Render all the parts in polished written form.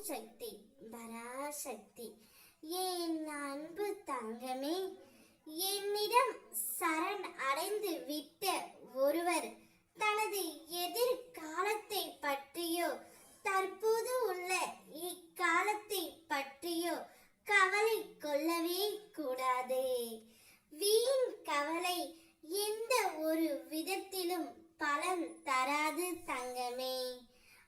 சக்தி பராசக்தி. என் அன்பு தங்கமே, என்னிடம் சரண் அடைந்து விட்ட ஒருவர் தனது எதிர்காலத்தை பற்றியோ தற்போது உள்ள இக்காலத்தை பற்றியோ கவலை கொள்ளவே கூடாது. வீண் கவலை எந்த ஒரு விதத்திலும் பலன் தராது தங்கமே.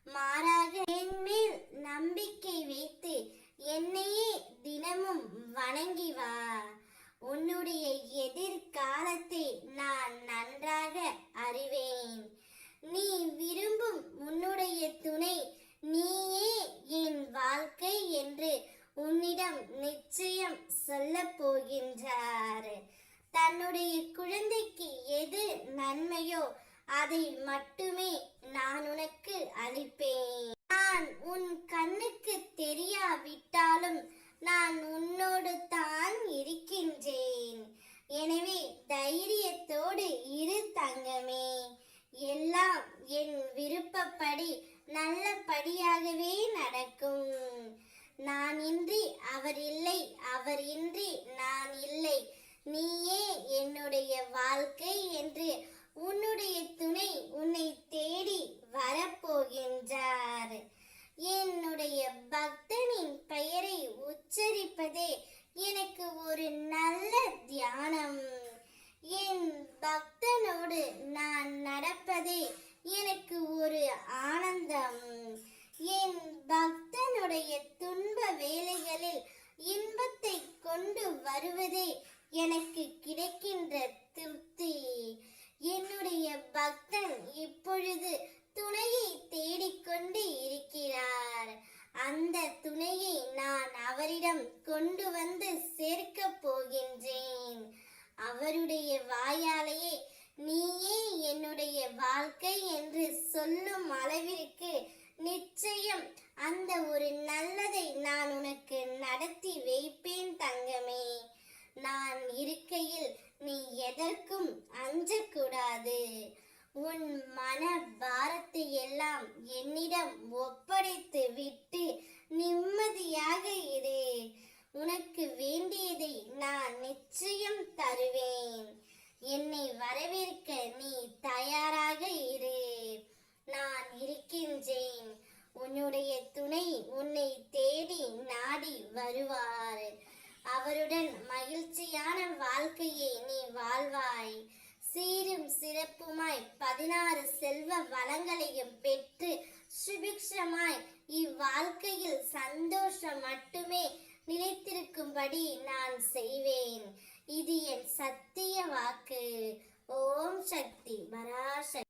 மாறாக என் மேல் நம்பிக்கை வைத்து என்னையே தினமும் வணங்கி வா. உன்னுடைய எதிர்காலத்தை நான் நன்றாக அறிவேன். நீ விரும்பும் உன்னுடைய துணை நீயே என் வாழ்க்கை என்று உன்னிடம் நிச்சயம் சொல்ல போகின்றார். தன்னுடைய குழந்தைக்கு எது நன்மையோ அதை மட்டுமே நான் உனக்கு அளிப்பேன். நான் உன் கண்ணுக்கு தெரியாவிட்டாலும் நான் உன்னோடு தான் இருக்கின்றேன். எனவே தைரியத்தோடு இரு தங்கமே. எல்லாம் என் விருப்பப்படி நல்லபடியாகவே நடக்கும். நான் இன்றி அவர் இல்லை, அவர் இன்றி நான் இல்லை, நீயே என்னுடைய வாழ்க்கை என்று உன்னுடைய துணை உன்னை தேடி வரப்போகின்றார். என்னுடைய பக்தனின் பெயரை உச்சரிப்பதே எனக்கு ஒரு நல்ல தியானம். என் பக்தனோடு நான் நடப்பதே எனக்கு ஒரு ஆனந்தம். என் பக்தனுடைய துன்ப வேளைகளில் இன்பத்தை கொண்டு வருவதே எனக்கு கிடைக்கின்ற திருப்தி. என்னுடைய பக்தன் இப்பொழுது துணையை தேடிக்கொண்டு இருக்கிறார். அந்த துணையை நான் அவரிடம் கொண்டு வந்து சேர்க்க போகின்றேன். அவருடைய வாயாலேயே நீயே என்னுடைய வாழ்க்கை என்று சொல்லும் அளவிற்கு நிச்சயம் அந்த ஒரு நல்லதை நான் உனக்கு நடத்தி வைப்பேன் தங்கமே. நான் இருக்கையில் நீ எதற்கும் அஞ்சக்கூடாது. உன் மன பாரத்தை எல்லாம் என்னிடம் ஒப்படைத்து விட்டு நிம்மதியாக இரு. உனக்கு வேண்டியதை நான் நிச்சயம் தருவேன். என்னை வரவேற்க நீ தயாராக இரு. நான் இருக்கின்றேன். உன்னுடைய துணை உன்னை தேடி நாடி வருவார். அவருடன் மகிழ்ச்சியான வாழ்க்கையை நீ வாழ்வாய். சீரும் சிறப்புமாய் 16 செல்வ வளங்களையும் பெற்று சுபிக்ஷமாய் இவ்வாழ்க்கையில் சந்தோஷம் மட்டுமே நிலைத்திருக்கும்படி நான் செய்வேன். இது என் சத்திய வாக்கு. ஓம் சக்தி பராசக்தி.